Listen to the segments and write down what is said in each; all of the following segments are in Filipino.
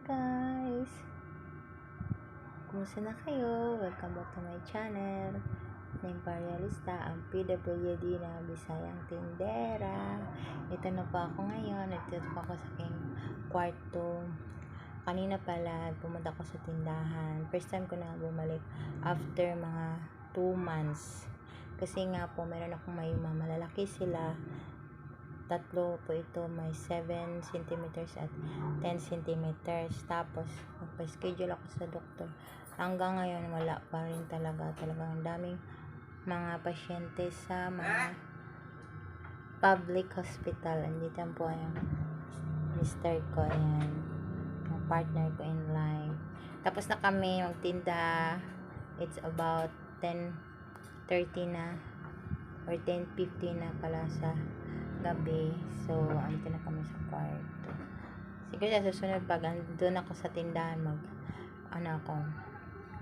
Guys, kumusta na kayo? Welcome back to my channel na Imperialista, ang PWD na Bisayang Tindera. Ito na po ako ngayon. Ito po ako sa aking kwarto. Kanina pala, pumunta ko sa tindahan. First time ko na bumalik after mga 2 months. Kasi nga po, meron akong may malalaki sila. Tatlo po ito, may 7 centimeters at 10 centimeters. Tapos, magpa-schedule ako sa doktor. Hanggang ngayon, wala pa rin talaga. Talagang daming mga pasyente sa mga public hospital. Andito po yung mister ko. Ayan. Yung partner ko in line. Tapos na kami magtinda. It's about 10:30 na or 10:50 na pala sa gabi. So, andito na kami sa kwarto. Siguro sa susunod pag andun ako sa tindahan,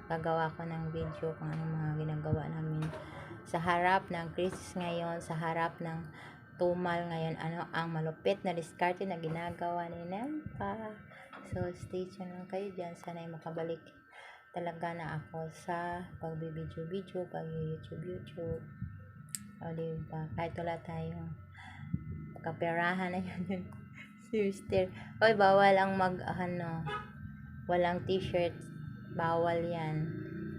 gagawa ko ng video kung anong mga ginagawa namin sa harap ng crisis ngayon, sa harap ng tumal ngayon, ano ang malupit na diskarte na ginagawa ni Nempa. So, stay tuned lang kayo dyan. Sana'y makabalik talaga na ako sa pagbibideo-video, pag-YouTube. O, diba? Kahit wala tayong kaperahan na yun. Sister. Oy, bawal ang walang t-shirt. Bawal yan.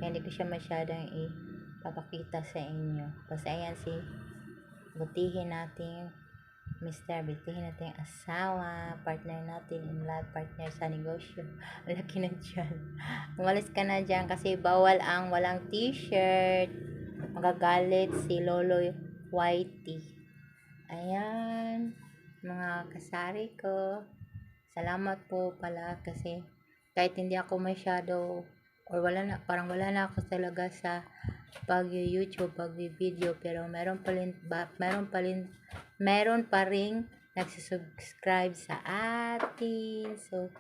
Kaya hindi ko siya masyadong ipapakita sa inyo. Kasi ayan butihin natin butihin natin asawa, partner natin in love, partner sa negosyo. Ang laki na dyan. Umalis ka na dyan kasi bawal ang walang t-shirt. Magagalit si Lolo Whitey. Ayan, mga kasari ko, salamat po pala kasi kahit hindi ako masyado or parang wala na ako talaga sa pag-YouTube, pag-video, pero meron pa rin nagsubscribe sa atin. So,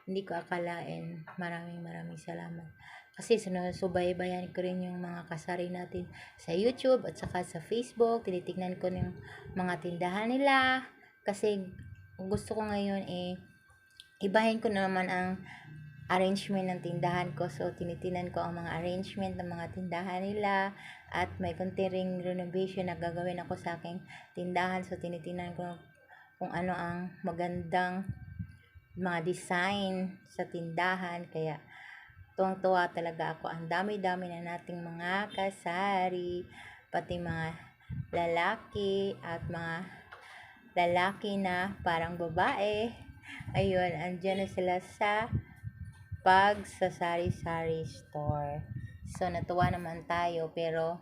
hindi ko akalain. Maraming salamat. Kasi sinusubaybayan ko rin yung mga kasari natin sa YouTube at saka sa Facebook. Tinitignan ko yung mga tindahan nila. Kasi gusto ko ngayon ibahin ko na naman ang arrangement ng tindahan ko. So, tinitingnan ko ang mga arrangement ng mga tindahan nila. At may konti ring renovation na gagawin ako sa aking tindahan. So, tinitingnan ko kung ano ang magandang mga design sa tindahan. Kaya, tuwang-tuwa talaga ako. Ang dami-dami na nating mga kasari, pati mga lalaki at mga lalaki na parang babae. Ayun, andyan na sila sa sari-sari store. So, natuwa naman tayo. Pero,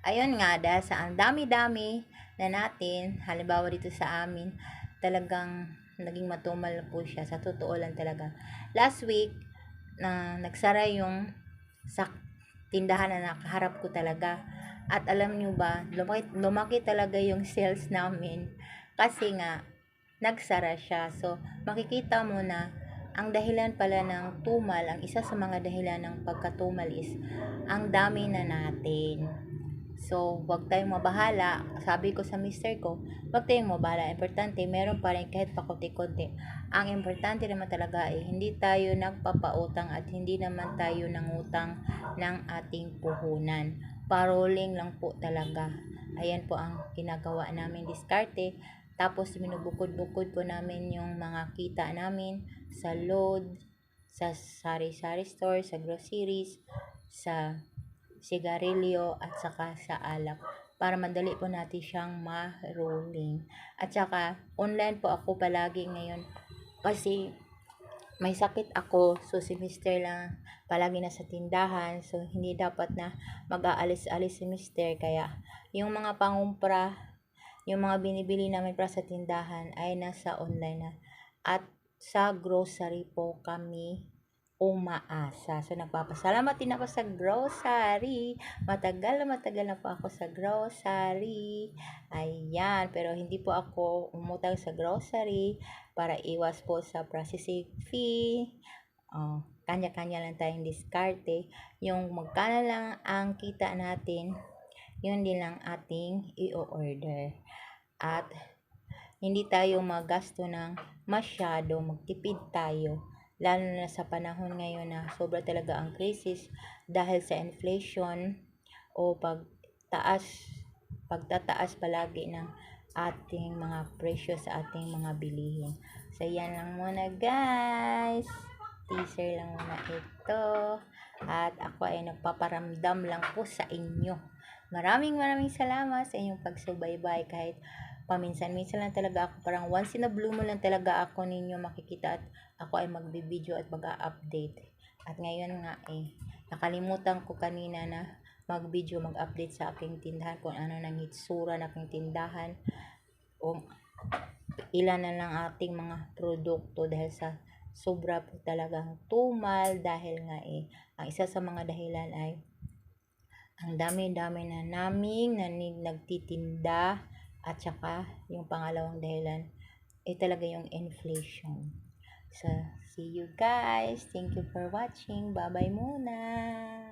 ayun nga, dahil sa ang dami-dami na natin, halimbawa dito sa amin, talagang naging matumal po siya. Sa totoo lang talaga. Last week, na nagsara yung sa tindahan na nakaharap ko talaga. At alam nyo ba, lumaki talaga yung sales namin kasi nga nagsara siya. So, makikita mo na ang dahilan pala ng tumal, ang isa sa mga dahilan ng pagkatumal is ang dami na natin. So, wag tayong mabahala. Sabi ko sa mister ko, wag tayong mabahala. Importante, meron pa rin kahit pakunti-kunti. Ang importante naman talaga ay hindi tayo nagpapautang at hindi naman tayo nangutang ng ating puhunan. Paroling lang po talaga. Ayan po ang ginagawa namin diskarte. Tapos, minubukod-bukod po namin yung mga kita namin sa load, sa sari-sari store, sa groceries, sa sigarilyo at saka sa alak para madali po natin siyang ma-rolling. At saka online po ako palagi ngayon kasi may sakit ako, so si mister lang palagi na sa tindahan, so hindi dapat na mag-aalis-alis si mister, kaya yung mga pangumpra, yung mga binibili namin para sa tindahan ay nasa online na. At sa grocery po kami umaasa. So, nagpapasalamat din ako sa grocery. Matagal na po ako sa grocery. Ayan. Pero hindi po ako umutang sa grocery para iwas po sa processing fee. Kanya-kanya lang tayong diskarte. Yung magkano lang ang kita natin, yun din lang ating i-order. At hindi tayo magasto ng masyado, magtipid tayo lalo na sa panahon ngayon na sobra talaga ang krisis dahil sa inflation o pagtataas palagi ng ating mga presyo sa ating mga bilihin. So, yan lang muna guys. Teaser lang muna ito. At ako ay nagpaparamdam lang po sa inyo. Maraming salamat sa inyong pagsubaybay kahit paminsan-minsan lang talaga ako, parang once in a blue moon lang talaga ako ninyo makikita at ako ay magbibideo at mag-update. At ngayon nga nakalimutan ko kanina na mag-video, mag-update sa aking tindahan kung ano nang hitsura ng aking tindahan o ilan na lang ating mga produkto dahil sa sobra po talagang tumal dahil nga ang isa sa mga dahilan ay ang dami-dami na naming nagtitinda at saka yung pangalawang dahilan ay talaga yung inflation. So, see you guys. Thank you for watching. Bye-bye muna.